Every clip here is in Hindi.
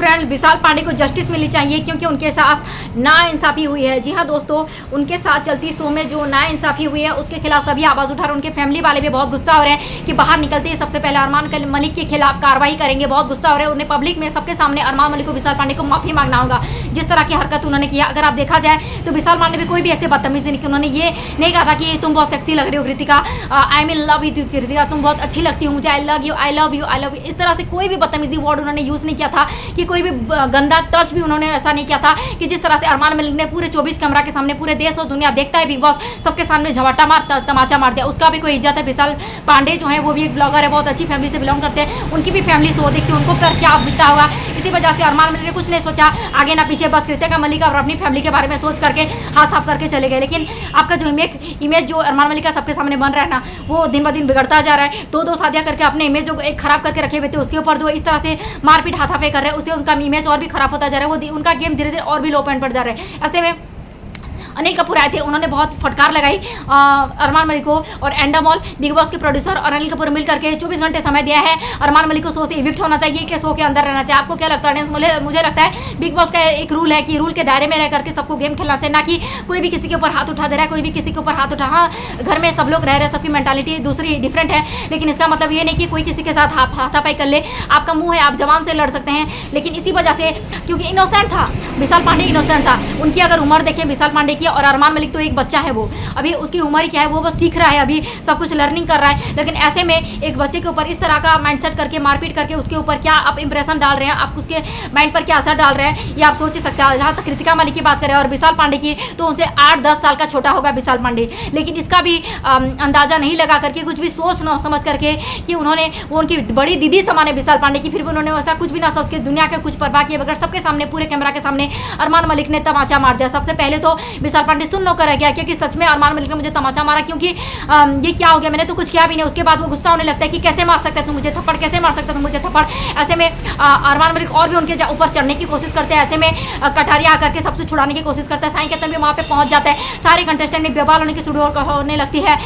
फ्रेंड विशाल पांडे को जस्टिस मिलनी चाहिए क्योंकि उनके साथ नाइंसाफ़ी हुई है। जी हाँ दोस्तों, उनके साथ चलती शो में जो नाइंसाफ़ी हुई है उसके खिलाफ सभी आवाज़ उठा रहे हैं। उनके फैमिली वाले भी बहुत गुस्सा हो रहे हैं कि बाहर निकलते ही सबसे पहले अरमान मलिक के खिलाफ कार्रवाई करेंगे। बहुत गुस्सा हो रहे हैं। उन्हें पब्लिक में सबके सामने अरमान मलिक को विशाल पांडे को माफ़ी मांगना होगा जिस तरह की हरकत उन्होंने किया। अगर आप देखा जाए तो विशाल पांडे भी कोई भी ऐसे बदतमीजी नहीं की। उन्होंने ये नहीं कहा था कि तुम बहुत सेक्सी लग रही हो Kritika, I mean love you Kritika, तुम बहुत अच्छी लगती हो मुझे, I love you I love you I love you. इस तरह से कोई भी बदतमीजी वर्ड उन्होंने यूज़ नहीं किया था कि कोई भी गंदा टच भी उन्होंने ऐसा नहीं किया था कि जिस तरह से अरमान मलिक ने पूरे 24 कैमरा के सामने पूरे देश और दुनिया देखता है बिग बॉस, सबके सामने झवट्टा मार तमाचा मार दिया। उसका भी कोई इज्जत है। विशाल पांडे जो है वो भी एक ब्लॉगर है, बहुत अच्छी फैमिली से बिलोंग करते हैं। उनकी भी फैमिली शो देखती है, उनको कर क्या बीता होगा। इसी वजह से अरमान मलिक ने कुछ नहीं सोचा आगे ना पीछे, बस कृतिका मलिक और अपनी फैमिली के बारे में सोच करके हाथ साफ करके चले गए। लेकिन आपका जो इमेज जो अरमान मलिक का सबके सामने बन रहा है ना, वो दिन ब दिन बिगड़ता जा रहा है। दो शादियां करके अपने इमेज जो एक खराब करके रखे हुए थे उसके ऊपर जो इस तरह से मारपीट हाथाफे कर रहे हैं उससे उनका इमेज और भी खराब होता जा रहा है। वो उनका गेम धीरे धीरे और भी लो पॉइंट पर जा रहा है। ऐसे में अनिल कपूर आए थे, उन्होंने बहुत फटकार लगाई अरमान मलिक को और एंडामॉल बिग बॉस के प्रोड्यूसर और अनिल कपूर मिल करके 24 घंटे समय दिया है अरमान मलिक को शो से इविक्ट होना चाहिए कि शो के अंदर रहना चाहिए। आपको क्या लगता है? मुझे लगता है बिग बॉस का एक रूल है कि रूल के दायरे में रह करके सबको गेम खेलना चाहिए, ना कि कोई भी किसी के ऊपर हाथ उठा दे रहा है, कोई भी किसी के ऊपर हाथ उठा। हाँ, घर में सब लोग रह रहे हैं, सबकी मेंटालिटी दूसरी डिफरेंट है, लेकिन इसका मतलब ये नहीं कि कोई किसी के साथ हाथापाई कर ले। आपका मुंह है, आप जवान से लड़ सकते हैं, लेकिन इसी वजह से क्योंकि इनोसेंट था विशाल पांडे, इनोसेंट था। उनकी अगर उम्र देखें विशाल पांडे की और अरमान मलिक तो एक बच्चा है, वो अभी उसकी उम्र क्या है, वो बस सीख रहा है, अभी सब कुछ लर्निंग कर रहा है। लेकिन ऐसे में एक बच्चे के ऊपर इस तरह का माइंडसेट करके मारपीट करके उसके ऊपर क्या आप इंप्रेशन डाल रहे हैं, आप उसके माइंड पर क्या असर डाल रहे हैं, ये आप सोच सकते हैं। जहाँ तक कृतिका मलिक की बात करें और विशाल पांडे की, तो उनसे 8-10 साल का छोटा होगा विशाल पांडे, लेकिन इसका भी अंदाजा नहीं लगा करके, कुछ भी सोच न समझ करके कि उन्होंने वो उनकी बड़ी दीदी समाने विशाल पांडे की, फिर भी उन्होंने ऐसा कुछ भी ना सोच के दुनिया के कुछ परवाह किए बगैर सबके सामने पूरे कैमरा के सामने अरमान मलिक ने तमाचा मार दिया। सबसे पहले तो विशाल पांडे सुन लो कर गया क्योंकि सच में अरमान मलिक ने मुझे तमाचा मारा, क्योंकि ये क्या हो गया, मैंने तो कुछ किया भी नहीं। उसके बाद वो गुस्सा होने लगता है कि कैसे मार सकता है तू मुझे थप्पड़, कैसे मार सकता है तू मुझे थप्पड़। ऐसे में अरमान मलिक और भी उनके ऊपर चढ़ने की कोशिश करते हैं। ऐसे में कटारिया आकर के सबसे छुड़ाने की कोशिश करता है। साईं केतन भी वहाँ पे पहुँच जाता है, सारे कंटेस्टेंट में बेबाल होने की शुरू होने लगती है।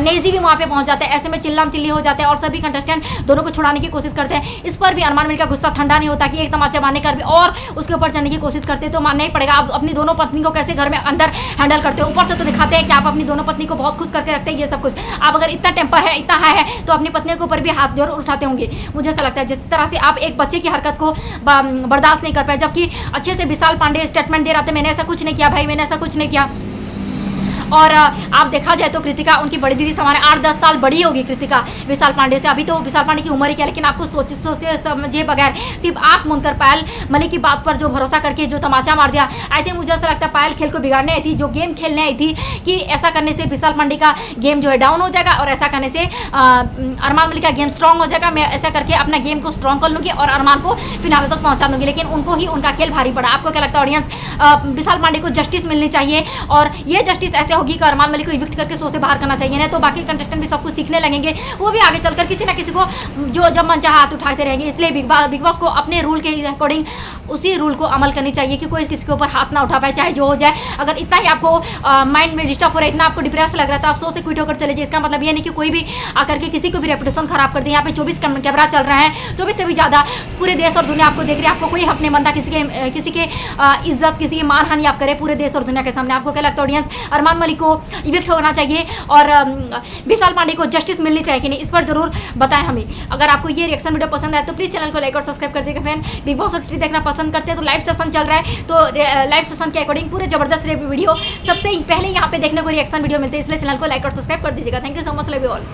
नेजी भी वहाँ पे पहुँच जाता है। ऐसे में चिल्लाम चिल्ली हो जाते हैं और सभी कंटेस्टेंट दोनों को छुड़ाने की कोशिश करते हैं। इस पर भी अरमान मलिक का गुस्सा ठंडा नहीं होता कि एक तमाचा मारने कर भी और उसके ऊपर चढ़ने की कोशिश करते हैं। तो मानना ही पड़ेगा, आप अपनी दोनों पत्नी को कैसे घर में अंदर हैंडल करते हो। ऊपर से तो दिखाते हैं कि आप अपनी दोनों पत्नी को बहुत खुश करके रखते हैं, ये सब कुछ। आप अगर इतना टेम्पर है, इतना हाई है, तो अपनी पत्नी के ऊपर भी हाथ जरूर उठाते होंगे। मुझे ऐसा लगता है जिस तरह से आप एक बच्चे की हरकत को बर्दाश्त नहीं कर पाए, जबकि अच्छे से विशाल पांडे स्टेटमेंट दे रहे थे, मैंने ऐसा कुछ नहीं किया भाई, मैंने ऐसा कुछ नहीं किया। और आप देखा जाए तो कृतिका उनकी बड़ी दीदी समाने 8-10 साल बड़ी होगी कृतिका विशाल पांडे से। अभी तो विशाल पांडे की उम्र ही क्या, लेकिन आपको सोचे समझे बगैर सिर्फ आप मुनकर पायल मलिक की बात पर जो भरोसा करके जो तमाचा मार दिया। आई थिंक मुझे ऐसा लगता है पायल खेल को बिगाड़ने आई थी, जो गेम खेलने आई थी कि ऐसा करने से विशाल पांडे का गेम जो है डाउन हो जाएगा और ऐसा करने से अरमान मलिक का गेम स्ट्रॉन्ग हो जाएगा। मैं ऐसा करके अपना गेम को स्ट्रॉन्ग कर लूँगी और अरमान को फिनाले तक पहुँचा दूँगी, लेकिन उनको ही उनका खेल भारी पड़ा। आपको क्या लगता है ऑडियंस? विशाल पांडे को जस्टिस मिलनी चाहिए और ये जस्टिस ऐसे होगी कि अरमान मलिक को इविक्ट करके शो से बाहर करना चाहिए, ना तो बाकी कंटेस्टेंट भी सब कुछ सीखने लगेंगे, वो भी आगे चलकर किसी ना किसी को जो जब मन चाहा हाथ उठाते रहेंगे। इसलिए बिग बॉस को अपने रूल के अकॉर्डिंग उसी रूल को अमल करनी चाहिए कि कोई किसी के ऊपर हाथ ना उठा पाए, चाहे जो हो जाए। अगर इतना ही आपको माइंड में डिस्टर्ब हो रहा है, इतना आपको डिप्रेस लग रहा है, तो आप शो से क्विट होकर चले जाइए। इसका मतलब ये नहीं कि कोई भी आकर के किसी को भी रेपुटेशन खराब कर दे। यहाँ पे 24 कैमरा चल रहा है, 24 से भी ज़्यादा पूरे देश और दुनिया आपको देख रही है। आपको कोई हक नहीं बनता किसी के इज्जत, किसी की मानहानि आप करें पूरे देश और दुनिया के सामने। आपको क्या लगता है ऑडियंस? अरमान मलिक को इविक्ट होना चाहिए और विशाल पांडे को जस्टिस मिलनी चाहिए कि नहीं, इस पर जरूर बताएं हमें। अगर आपको ये रिएक्शन वीडियो पसंद आए तो प्लीज़ चैनल को लाइक और सब्सक्राइब कर दीजिएगा। फ्रेंड बिग बॉस OTT देखना पसंद करते हैं तो लाइव सेशन चल रहा है, तो लाइव सेशन के अकॉर्डिंग पूरे जबरदस्त वीडियो सबसे पहले यहाँ पे देखने को रिएक्शन वीडियो मिलते हैं, इसलिए चैनल को लाइक और सब्सक्राइब कर दीजिएगा। Thank you so much, love you all.